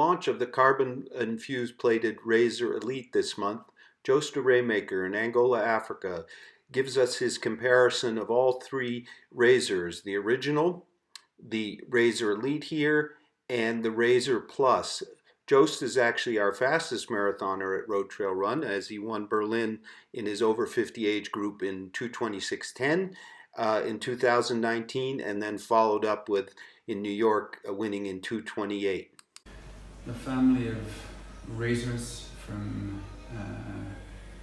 Launch of the carbon-infused plated Razor Elite this month, Joost De Raeymaeker in Angola, Africa, gives us his comparison of all three razors, the original, the Razor Elite here, and the Razor Plus. Joost is actually our fastest marathoner at Road Trail Run, as he won Berlin in his over 50 age group in 2:26:10 in 2019, and then followed up with in New York winning in 2:28. The family of razors from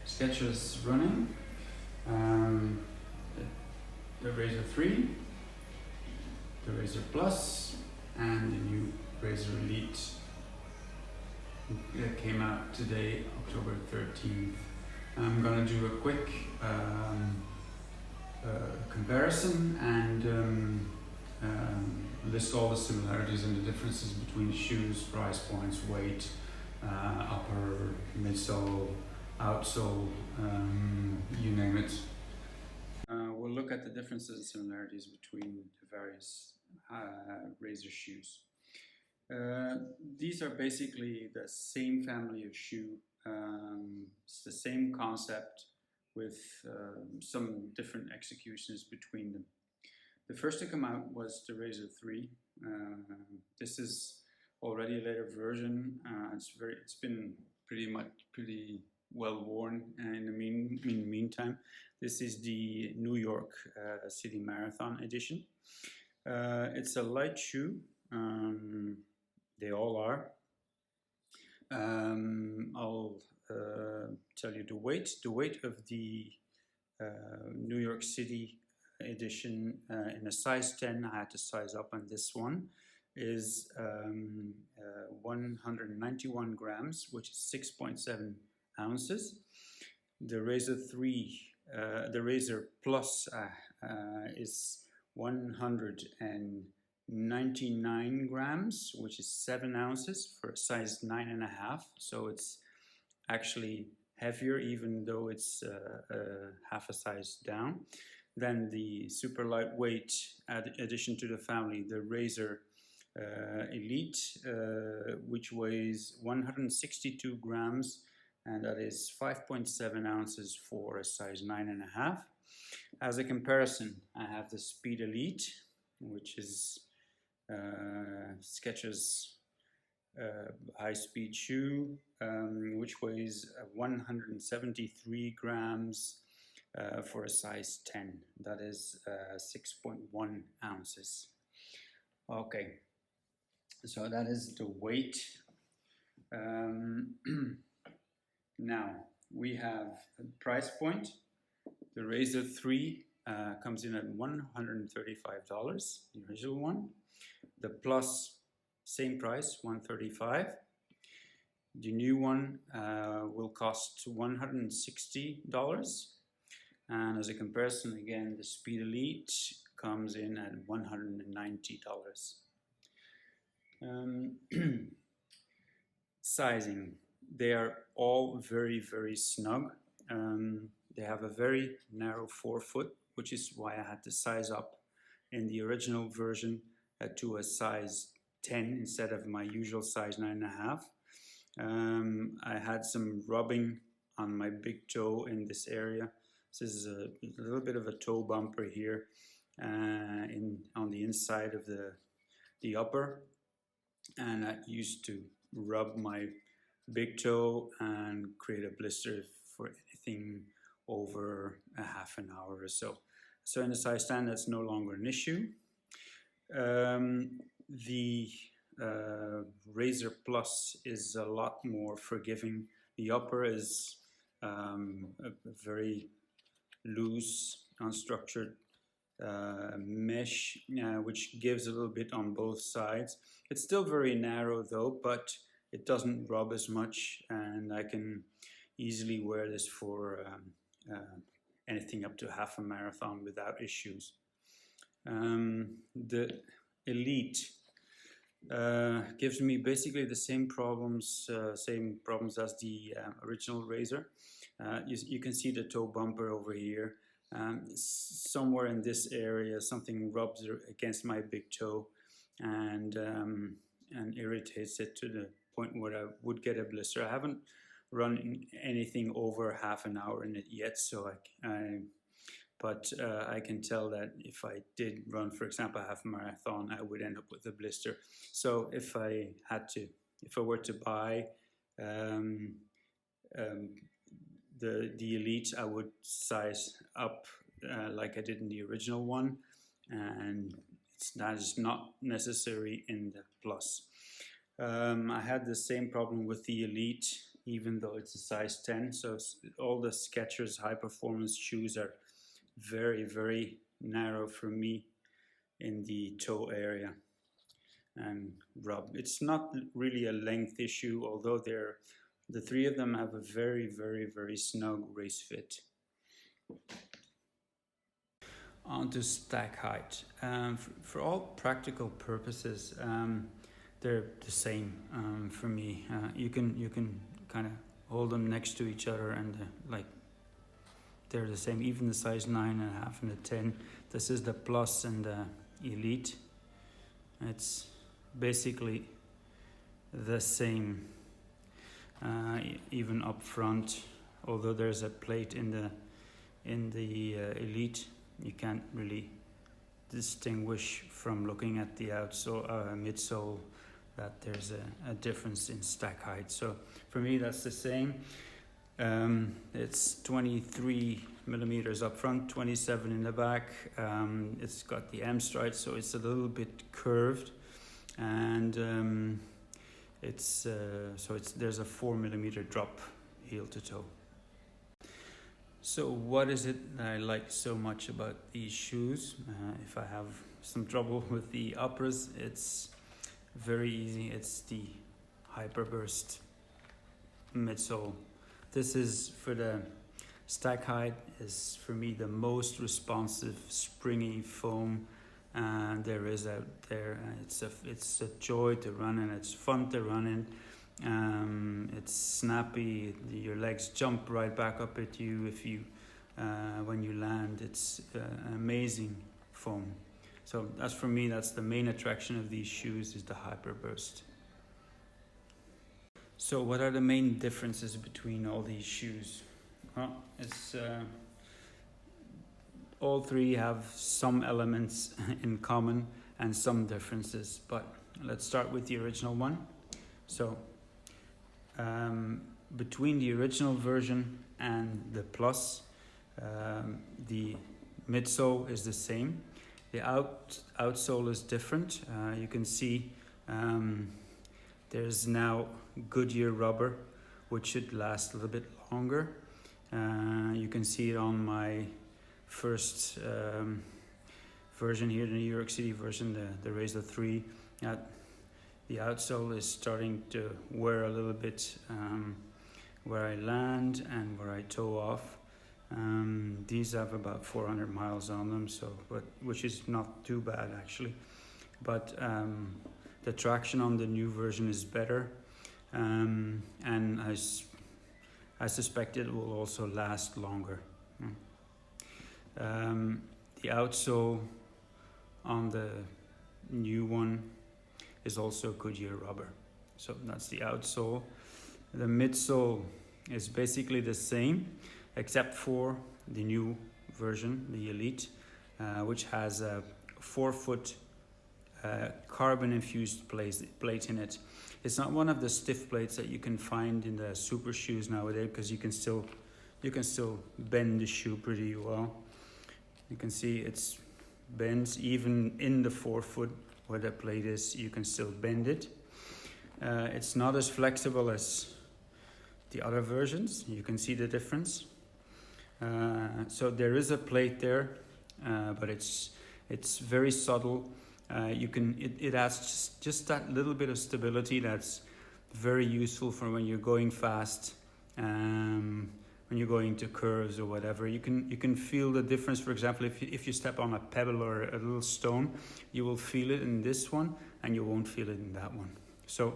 Skechers running, the Razor 3, the Razor Plus, and the new Razor Elite that came out today, October 13th. I'm gonna do a quick comparison and list all the similarities and the differences between shoes, price points, weight, upper, midsole, outsole, you name it. We'll look at the differences and similarities between the various razor shoes. These are basically the same family of shoe. It's the same concept with some different executions between them. The first to come out was the Razor 3. This is already a later version. It's been pretty well worn in the meantime. This is the New York City Marathon edition. It's a light shoe. They all are. I'll tell you the weight. The weight of the New York City edition in a size 10, I had to size up on this one, is 191 grams, which is 6.7 ounces. The Razor 3, the Razor Plus is 199 grams, which is 7 ounces for a size 9.5. So it's actually heavier, even though it's half a size down. Then the super lightweight addition to the family, the Razor Elite, which weighs 162 grams, and that is 5.7 ounces for a size 9.5. As a comparison, I have the Speed Elite, which is Skechers high-speed shoe, which weighs 173 grams for a size 10. That is 6.1 ounces. Okay, so that is the weight. Now we have a price point. The Razor 3 comes in at $135, the original one. The Plus, same price, $135. The new one will cost $160. And as a comparison, again, the Speed Elite comes in at $190. Sizing. They are all very, very snug. They have a very narrow forefoot, which is why I had to size up in the original version to a size 10 instead of my usual size 9.5. I had some rubbing on my big toe in this area. This is a little bit of a toe bumper here on the inside of the upper, and I used to rub my big toe and create a blister for anything over a half an hour or so. So in the size 10, that's no longer an issue. The Razor Plus is a lot more forgiving. The upper is a very loose, unstructured mesh, which gives a little bit on both sides. It's still very narrow though, but it doesn't rub as much, and I can easily wear this for anything up to half a marathon without issues. The Elite gives me basically the same problems as the original Razor. You can see the toe bumper over here. Somewhere in this area, something rubs against my big toe and irritates it to the point where I would get a blister. I haven't run anything over half an hour in it yet, so but I can tell that if I did run, for example, a half marathon, I would end up with a blister. So if I were to buy the Elite, I would size up like I did in the original one, and that is not necessary in the Plus. I had the same problem with the Elite, even though it's a size 10. So all the Skechers high performance shoes are very, very narrow for me in the toe area and rub. It's not really a length issue, although the three of them have a very, very, very snug race fit. On to stack height. For all practical purposes, they're the same for me. You can kind of hold them next to each other, and they're the same. Even the size 9.5 and the 10. This is the Plus and the Elite. It's basically the same, even up front. Although there's a plate in the Elite, you can't really distinguish from looking at the outsole, midsole, that there's a difference in stack height. So for me, that's the same. It's 23 millimeters up front, 27 in the back. It's got the M stride, so it's a little bit curved, and there's a 4 millimeter drop heel to toe. So what is it that I like so much about these shoes? If I have some trouble with the uppers, it's very easy. It's the Hyperburst midsole. This is for the stack height, is for me the most responsive springy foam there is out there. It's a joy to run in. It's fun to run in. It's snappy. Your legs jump right back up at you if you when you land. It's an amazing foam. So that's for me. That's the main attraction of these shoes, is the Hyperburst. So what are the main differences between all these shoes? Well, it's all three have some elements in common and some differences, but let's start with the original one. So between the original version and the Plus, the midsole is the same. The outsole is different. You can see there's now Goodyear rubber, which should last a little bit longer. You can see it on my first version here, the New York City version, the Razor 3. The outsole is starting to wear a little bit where I land and where I toe off. These have about 400 miles on them, which is not too bad actually. But the traction on the new version is better, and I suspect it will also last longer. The outsole on the new one is also Goodyear rubber. So that's the outsole. The midsole is basically the same, except for the new version, the Elite, which has a 4-foot carbon infused plate in it. It's not one of the stiff plates that you can find in the super shoes nowadays, because you can still bend the shoe pretty well. You can see it's bends even in the 4-foot where the plate is. You can still bend it. It's not as flexible as the other versions. You can see the difference. So there is a plate there, but it's very subtle. It has just that little bit of stability that's very useful for when you're going fast, when you're going to curves or whatever. You can feel the difference. For example, if you step on a pebble or a little stone, you will feel it in this one and you won't feel it in that one. So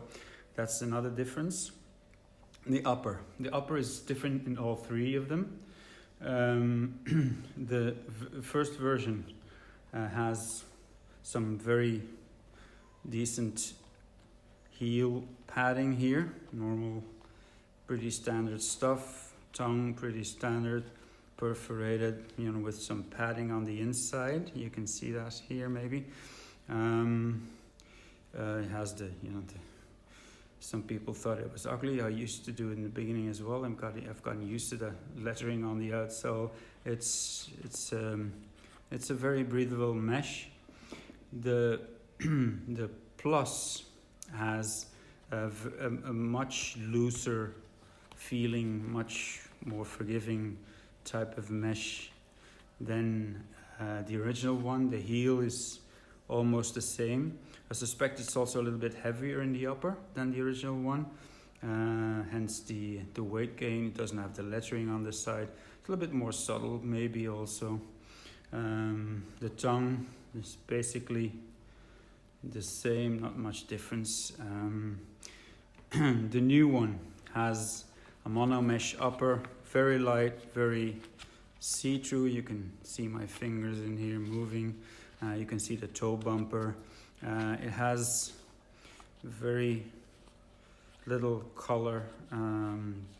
that's another difference. The upper is different in all three of them. The first version has some very decent heel padding here, normal, pretty standard stuff. Tongue, pretty standard, perforated, with some padding on the inside. You can see that here maybe. It has some people thought it was ugly. I used to do it in the beginning as well. I've gotten used to the lettering on the outsole. It's a very breathable mesh. The the Plus has a much looser feeling, much more forgiving type of mesh than the original one. The heel is almost the same. I suspect it's also a little bit heavier in the upper than the original one, hence the weight gain. It doesn't have the lettering on the side. It's a little bit more subtle maybe also. The tongue is basically the same, not much difference. The new one has a mono mesh upper, very light, very see-through. You can see my fingers in here moving. You can see the toe bumper. It has very little color,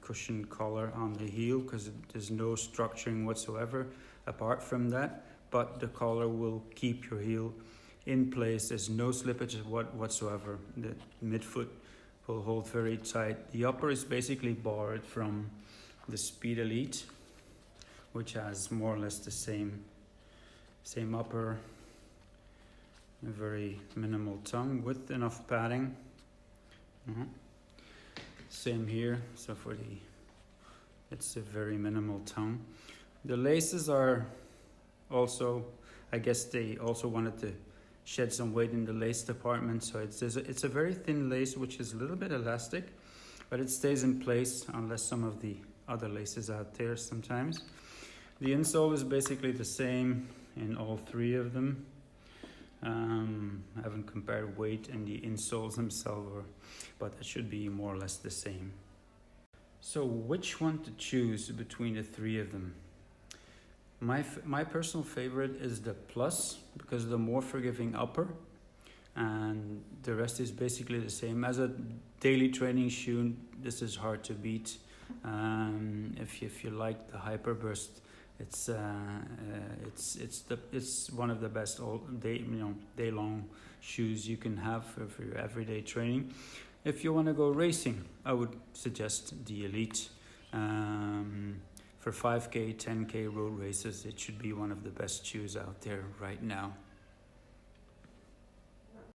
cushion color on the heel because there's no structuring whatsoever apart from that, but the collar will keep your heel in place. There's no slippage whatsoever. The midfoot will hold very tight. The upper is basically borrowed from the Speed Elite, which has more or less the same upper, a very minimal tongue with enough padding. Same here. So it's a very minimal tongue. The laces are also, I guess they also wanted to shed some weight in the lace department. So it's a very thin lace, which is a little bit elastic, but it stays in place unless some of the other laces out there sometimes. The insole is basically the same in all three of them. I haven't compared weight and the insoles themselves, but it should be more or less the same. So which one to choose between the three of them? My personal favorite is the Plus because of the more forgiving upper, and the rest is basically the same. As a daily training shoe, this is hard to beat. If you like the Hyperburst, it's one of the best all day long shoes you can have for your everyday training. If you want to go racing, I would suggest the Elite. For 5K, 10K road races, it should be one of the best shoes out there right now.